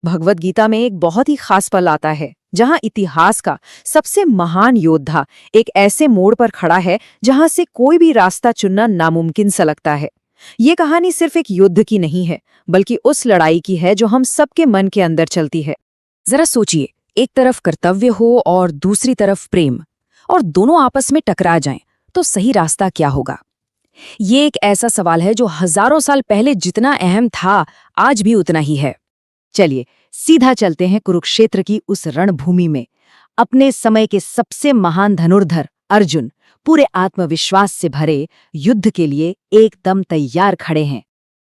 भगवत गीता में एक बहुत ही खास पल आता है जहां इतिहास का सबसे महान योद्धा एक ऐसे मोड़ पर खड़ा है जहां से कोई भी रास्ता चुनना नामुमकिन सा लगता है। ये कहानी सिर्फ एक युद्ध की नहीं है, बल्कि उस लड़ाई की है जो हम सबके मन के अंदर चलती है। जरा सोचिए, एक तरफ कर्तव्य हो और दूसरी तरफ प्रेम, और दोनों आपस में टकरा जाएं, तो सही रास्ता क्या होगा? ये एक ऐसा सवाल है जो हजारों साल पहले जितना अहम था, आज भी उतना ही है। चलिए सीधा चलते हैं कुरुक्षेत्र की उस रणभूमि में। अपने समय के सबसे महान धनुर्धर अर्जुन पूरे आत्मविश्वास से भरे युद्ध के लिए एकदम तैयार खड़े हैं।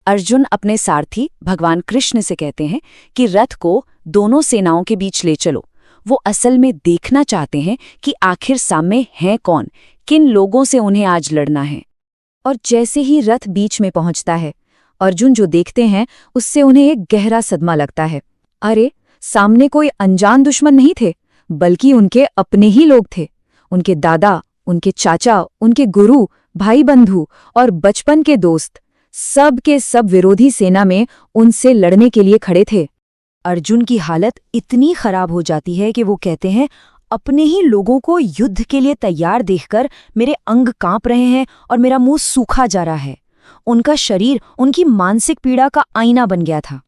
अर्जुन अपने सारथी भगवान कृष्ण से कहते हैं कि रथ को दोनों सेनाओं के बीच ले चलो। वो असल में देखना चाहते हैं कि आखिर सामने हैं कौन, किन लोगों से उन्हें आज लड़ना है। और जैसे ही रथ बीच में पहुंचता है, अर्जुन जो देखते हैं उससे उन्हें एक गहरा सदमा लगता है। अरे, सामने कोई अनजान दुश्मन नहीं थे, बल्कि उनके अपने ही लोग थे। उनके दादा, उनके चाचा, उनके गुरु, भाई बंधु और बचपन के दोस्त, सब के सब विरोधी सेना में उनसे लड़ने के लिए खड़े थे। अर्जुन की हालत इतनी खराब हो जाती है कि वो कहते हैं, अपने ही लोगों को युद्ध के लिए तैयार देखकर मेरे अंग कांप रहे हैं और मेरा मुंह सूखा जा रहा है। उनका शरीर उनकी मानसिक पीड़ा का आईना बन गया था।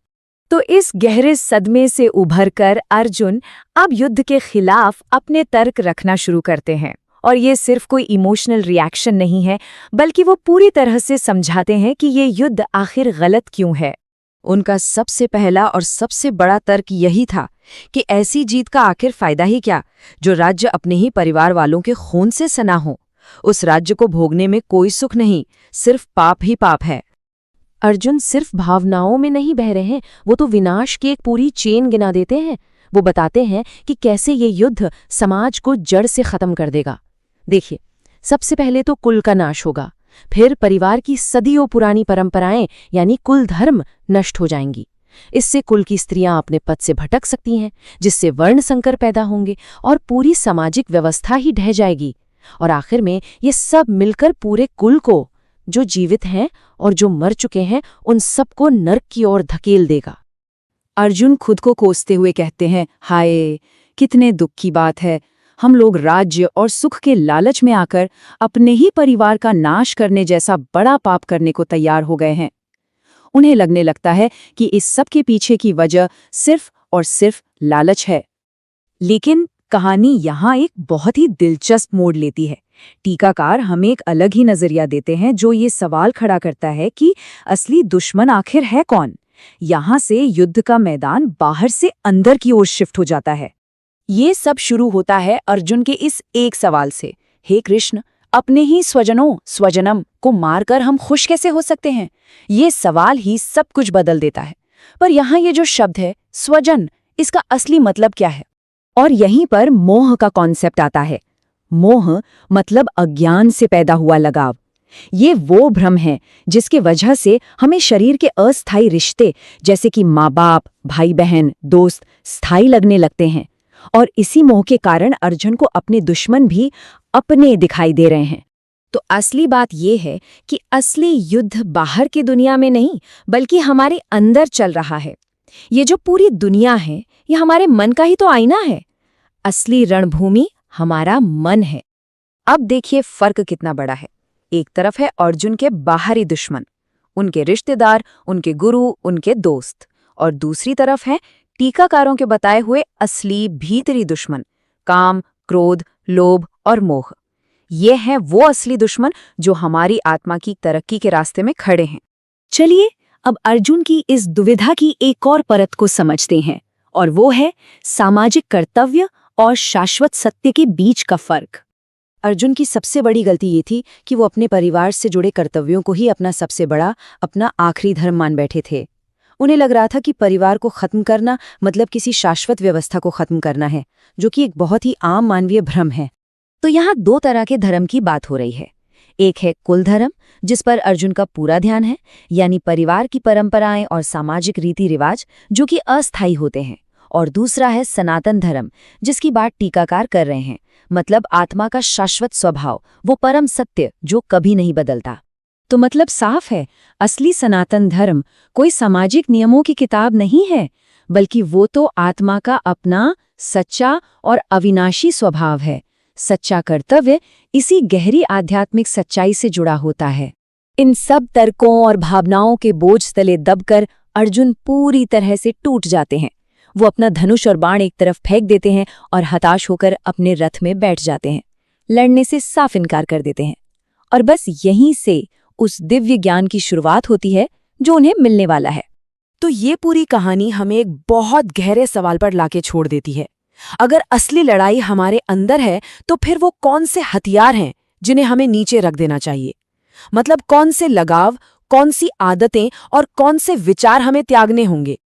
तो इस गहरे सदमे से उभरकर अर्जुन अब युद्ध के खिलाफ अपने तर्क रखना शुरू करते हैं। और ये सिर्फ कोई इमोशनल रिएक्शन नहीं है, बल्कि वो पूरी तरह से समझाते हैं कि ये युद्ध आखिर गलत क्यों है। उनका सबसे पहला और सबसे बड़ा तर्क यही था कि ऐसी जीत का आखिर फायदा ही क्या, जो राज्य अपने ही परिवार वालों के खून से सना हो। उस राज्य को भोगने में कोई सुख नहीं, सिर्फ पाप ही पाप है। अर्जुन सिर्फ भावनाओं में नहीं बह रहे हैं, वो तो विनाश की एक पूरी चेन गिना देते हैं। वो बताते हैं कि कैसे ये युद्ध समाज को जड़ से खत्म कर देगा। देखिए, सबसे पहले तो कुल का नाश होगा, फिर परिवार की सदियों पुरानी परंपराएं यानी कुल धर्म नष्ट हो जाएंगी। इससे कुल की स्त्रियां अपने पद से भटक सकती हैं, जिससे वर्ण संकर पैदा होंगे और पूरी सामाजिक व्यवस्था ही ढह जाएगी। और आखिर में ये सब मिलकर पूरे कुल को, जो जीवित हैं और जो मर चुके हैं, उन सबको नर्क की ओर धकेल देगा। अर्जुन खुद को कोसते हुए कहते हैं, हाय, कितने दुख की बात है। हम लोग राज्य और सुख के लालच में आकर अपने ही परिवार का नाश करने जैसा बड़ा पाप करने को तैयार हो गए हैं। उन्हें लगने लगता है कि इस सब के पीछे की वजह सिर्फ और सिर्फ लालच है। लेकिन कहानी यहाँ एक बहुत ही दिलचस्प मोड़ लेती है। टीकाकार हमें एक अलग ही नजरिया देते हैं, जो ये सवाल खड़ा करता है कि असली दुश्मन आखिर है कौन। यहाँ से युद्ध का मैदान बाहर से अंदर की ओर शिफ्ट हो जाता है। ये सब शुरू होता है अर्जुन के इस एक सवाल से, हे कृष्ण, अपने ही स्वजनम को मारकर हम खुश कैसे हो सकते हैं? ये सवाल ही सब कुछ बदल देता है। पर यहाँ ये जो शब्द है स्वजन, इसका असली मतलब क्या है? और यहीं पर मोह का कॉन्सेप्ट आता है। मोह मतलब अज्ञान से पैदा हुआ लगाव। ये वो भ्रम है जिसकी वजह से हमें शरीर के अस्थायी रिश्ते जैसे कि माँ बाप, भाई बहन, दोस्त स्थायी लगने लगते हैं। और इसी मोह के कारण अर्जुन को अपने दुश्मन भी अपने दिखाई दे रहे हैं। तो असली बात यह है कि असली युद्ध बाहर की दुनिया में नहीं, बल्कि हमारे अंदर चल रहा है। ये जो पूरी दुनिया है, ये हमारे मन का ही तो आईना है। असली रणभूमि हमारा मन है। अब देखिए फर्क कितना बड़ा है। एक तरफ है अर्जुन के बाहरी दुश्मन, उनके रिश्तेदार, उनके गुरु, उनके दोस्त, और दूसरी तरफ है टीकाकारों के बताए हुए असली भीतरी दुश्मन, काम, क्रोध, लोभ और मोह। ये है वो असली दुश्मन जो हमारी आत्मा की तरक्की के रास्ते में खड़े हैं। चलिए अब अर्जुन की इस दुविधा की एक और परत को समझते हैं, और वो है सामाजिक कर्तव्य और शाश्वत सत्य के बीच का फर्क। अर्जुन की सबसे बड़ी गलती ये थी कि वो अपने परिवार से जुड़े कर्तव्यों को ही अपना सबसे बड़ा, अपना आखिरी धर्म मान बैठे थे। उन्हें लग रहा था कि परिवार को खत्म करना मतलब किसी शाश्वत व्यवस्था को खत्म करना है, जो कि एक बहुत ही आम मानवीय भ्रम है। तो यहाँ दो तरह के धर्म की बात हो रही है। एक है कुल धर्म, जिस पर अर्जुन का पूरा ध्यान है, यानी परिवार की परंपराएं और सामाजिक रीति रिवाज जो कि अस्थायी होते हैं। और दूसरा है सनातन धर्म, जिसकी बात टीकाकार कर रहे हैं, मतलब आत्मा का शाश्वत स्वभाव, वो परम सत्य जो कभी नहीं बदलता। तो मतलब साफ है, असली सनातन धर्म कोई सामाजिक नियमों की किताब नहीं है, बल्कि वो तो आत्मा का अपना सच्चा और अविनाशी स्वभाव है। सच्चा कर्तव्य इसी गहरी आध्यात्मिक सच्चाई से जुड़ा होता है। इन सब तर्कों और भावनाओं के बोझ तले दबकर अर्जुन पूरी तरह से टूट जाते हैं। वो अपना धनुष और बाण एक तरफ फेंक देते हैं और हताश होकर अपने रथ में बैठ जाते हैं। लड़ने से साफ इनकार कर देते हैं। और बस यहीं से उस दिव्य ज्ञान की शुरुआत होती है जो उन्हें मिलने वाला है। तो ये पूरी कहानी हमें एक बहुत गहरे सवाल पर लाके छोड़ देती है। अगर असली लड़ाई हमारे अंदर है तो फिर वो कौन से हथियार हैं जिन्हें हमें नीचे रख देना चाहिए? मतलब कौन से लगाव, कौन सी आदतें और कौन से विचार हमें त्यागने होंगे?